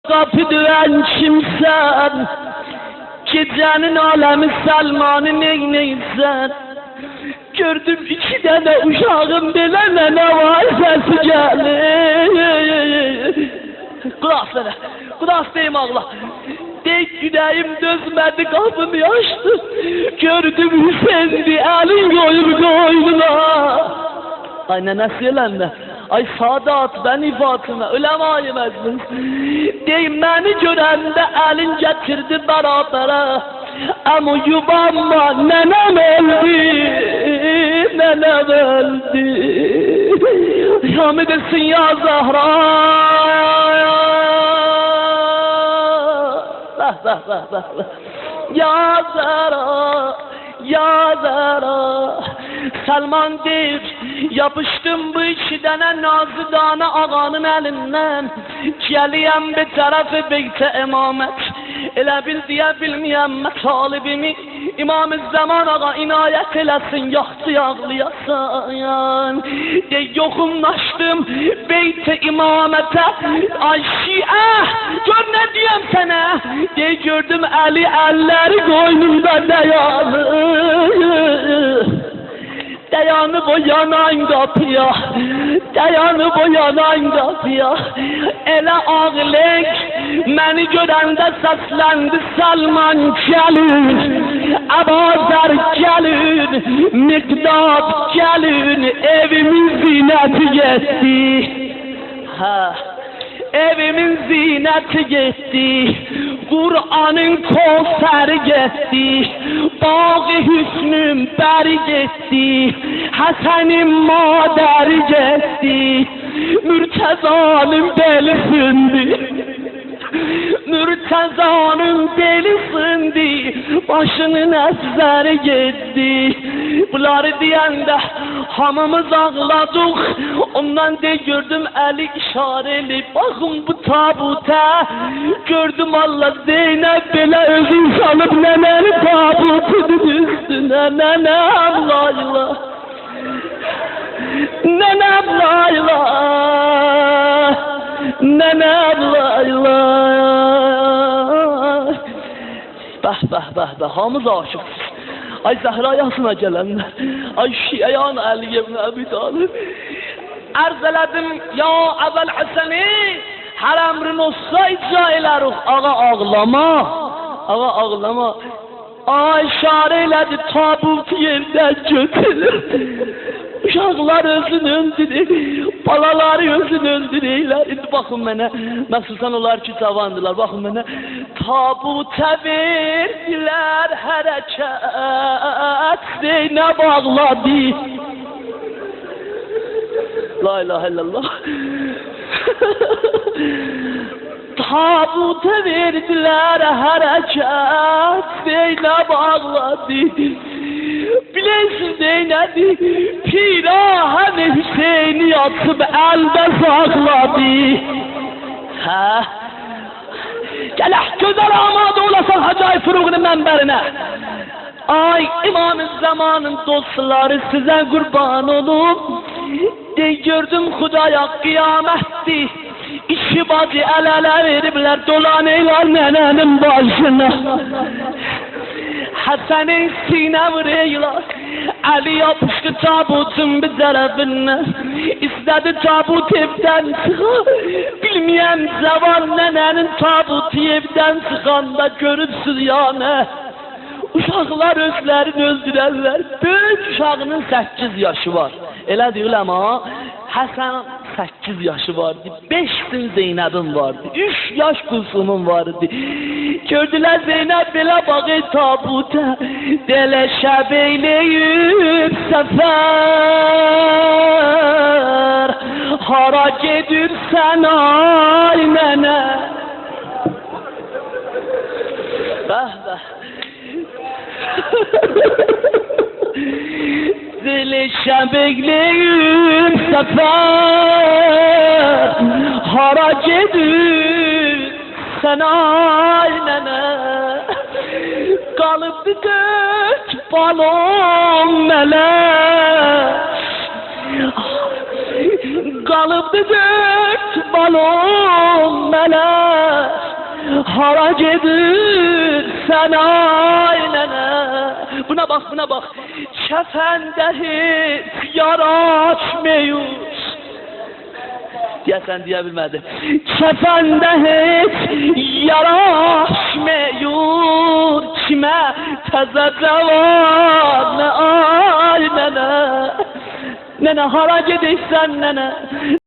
Kapı düven kimsen, gecenin alemi Selman'ı neyneysen. Gördüm iki tane uşağım belene ne var sesi gelir. Kulak sana, kulak deyim ağla. Tek yüreğim dözmedi, kapımı açtı. Gördüm Hüseyin'i elin koyup koynuna. Ay ne söylenme. Ay Sadat ben ifatına ölemeyim ezmin. Deyim beni görende elin getirdi berabere. Ama yuvamma nenem öldü, nenem öldü. Hamidesin ya Zahra. Ya Zahra, ya Zahra. Selman deyir, yapıştım bu iki tane nazidane ağanın elinden. Geliyem bir tarafı beyte imamet. Elə bil deyə bilməyəm talibimi. İmam-ı Zaman ağa inayət eləsin, yaxşı ağlayasan. Yoxunlaşdım beyt-i imamətə. Ay şiə, gör nə deyəm sənə. Gördüm əli əlləri qoynunda dayanır. Dayanıp o yanan kapıya, dayanıp o yanan kapıya. Ele ağlek, beni görende seslendi Selman gelin, Abazar gelin, Mikdad gelin, evimin zineti gitti. Ha. Evimin zineti gitti, Kur'an'ın konseri gitti, Bağı hüsnüm beri gitti, Hasan'ın maderi gitti, Mürteza'nın beli sindi, Mürteza'nın beli sindi, başının eseri gitti. Bunları diyende hamımız ağladık. Ondan de gördüm eli işareli. Bakın bu tabuta. Gördüm Allah Zeynep bile özün salıp nenenin tabutunun üstüne. Nenem layla, nenem layla, nenem layla. Bah hamız aşıksız. Ay Zahra yasına gelenler, ay Şiyan Ali ibn Abi Talib. Arz elədim ya Əbəl Həsəni, hər əmrin olsa icra elərik. Ağa ağlama, ağa ağlama. Ay işarə elədi tabut yerdən götürür. Uşaqlar özünü öldürür, balaları özünü öldürürlər. İndi baxın mənə, məxsusən onlar ki cavandılar, baxın mənə. Tabuta verdilər hərəkət, Zeynəb ağladı. La ilahe illallah. Tabuta verdilər hərəkət, Zeynəb ağladı. Bilirsin Zeynəbi, pirahəni Hüseyni atıp əldə sakladı. Hə? Gələ, gözəl amadə olasan Hacı Fıruğunun mənbərinə. Ay İmam-ı Zamanın dostları sizə qurban olub. Gördüm Xudaya qiyamətdir. İki bacı əl-ələ veriblər, dolanırlar nənənin başına. Hasan'ın sine vuruyorlar. Ali yapıştı tabutun bir tarafına. İstedi tabut evden çıkar. Bilmeyen zavan nenenin tabutu evden çıkanda görürsüz yani. Uşaqlar özlərini öldürərlər. Böyük uşağının 8 yaşı var. Elə deyil ama Hasan 8 yaşı vardı. 5 gün Zeynep'in vardı. 3 yaş Kulsum'un vardı. Gördüler Zeynep belə bağı tabuta. Deleşe beyleyip sefer. Hara gedirsen ay nene. Zilişe bekleyip sefer. Hara gedir sen aynene. Kalıp bir dört balon melek. Kalıp bir dört balon melek. gedirsen ay nene. Buna bak, buna bak. Kəfəndə heç yaraşmıyor. Deyəsən deyə bilmədi. Kəfəndə heç yaraşmıyor. Kimə təzə cavan ay nənə. Nənə hara gedirsən nənə?